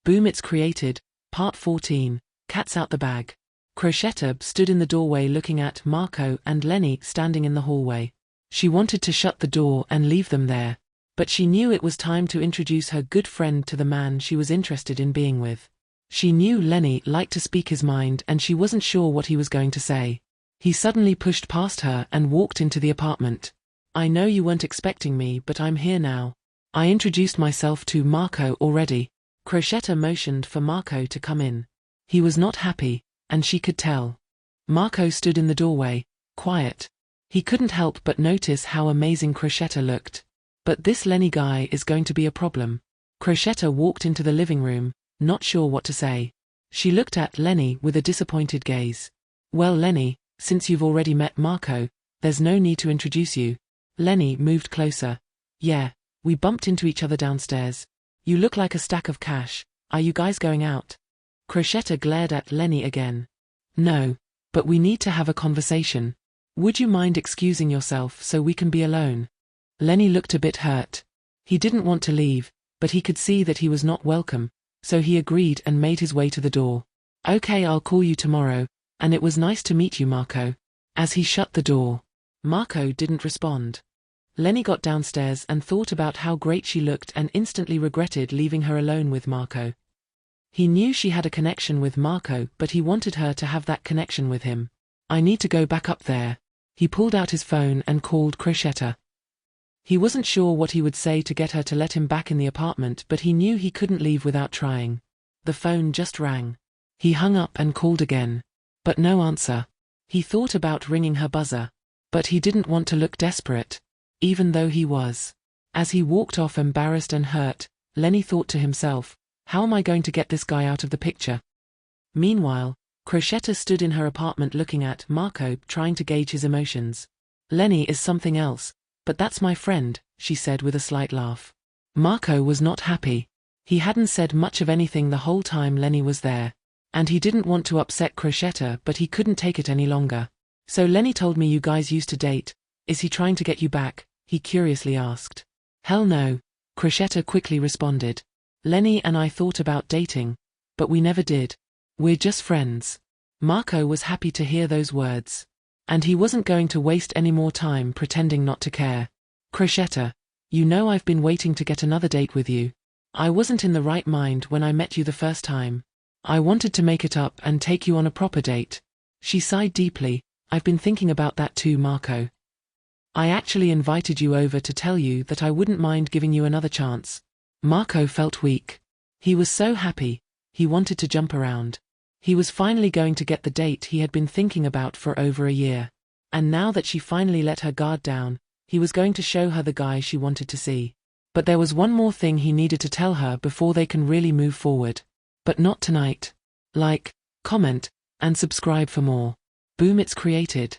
Boom, it's created. Part 14. Cat's out the bag. Crochetta stood in the doorway looking at Marco and Lenny standing in the hallway. She wanted to shut the door and leave them there, but she knew it was time to introduce her good friend to the man she was interested in being with. She knew Lenny liked to speak his mind and she wasn't sure what he was going to say. He suddenly pushed past her and walked into the apartment. "I know you weren't expecting me, but I'm here now. I introduced myself to Marco already." Crochetta motioned for Marco to come in. He was not happy, and she could tell. Marco stood in the doorway, quiet. He couldn't help but notice how amazing Crochetta looked. But this Lenny guy is going to be a problem. Crochetta walked into the living room, not sure what to say. She looked at Lenny with a disappointed gaze. "Well, Lenny, since you've already met Marco, there's no need to introduce you." Lenny moved closer. "Yeah, we bumped into each other downstairs. You look like a stack of cash. Are you guys going out?" Crochetta glared at Lenny again. "No, but we need to have a conversation. Would you mind excusing yourself so we can be alone?" Lenny looked a bit hurt. He didn't want to leave, but he could see that he was not welcome, so he agreed and made his way to the door. "Okay, I'll call you tomorrow, and it was nice to meet you, Marco." As he shut the door, Marco didn't respond. Lenny got downstairs and thought about how great she looked and instantly regretted leaving her alone with Marco. He knew she had a connection with Marco, but he wanted her to have that connection with him. "I need to go back up there." He pulled out his phone and called Crochetta. He wasn't sure what he would say to get her to let him back in the apartment, but he knew he couldn't leave without trying. The phone just rang. He hung up and called again. But no answer. He thought about ringing her buzzer. But he didn't want to look desperate, even though he was. As he walked off embarrassed and hurt, Lenny thought to himself, "How am I going to get this guy out of the picture?" Meanwhile, Crochetta stood in her apartment looking at Marco, trying to gauge his emotions. "Lenny is something else, but that's my friend," she said with a slight laugh. Marco was not happy. He hadn't said much of anything the whole time Lenny was there, and he didn't want to upset Crochetta, but he couldn't take it any longer. "So Lenny told me you guys used to date. Is he trying to get you back?" he curiously asked. "Hell no," Crochetta quickly responded. "Lenny and I thought about dating, but we never did. We're just friends." Marco was happy to hear those words, and he wasn't going to waste any more time pretending not to care. "Crochetta, you know I've been waiting to get another date with you. I wasn't in the right mind when I met you the first time. I wanted to make it up and take you on a proper date." She sighed deeply. "I've been thinking about that too, Marco. I actually invited you over to tell you that I wouldn't mind giving you another chance." Marco felt weak. He was so happy. He wanted to jump around. He was finally going to get the date he had been thinking about for over a year. And now that she finally let her guard down, he was going to show her the guy she wanted to see. But there was one more thing he needed to tell her before they can really move forward. But not tonight. Like, comment, and subscribe for more. Boom, it's created.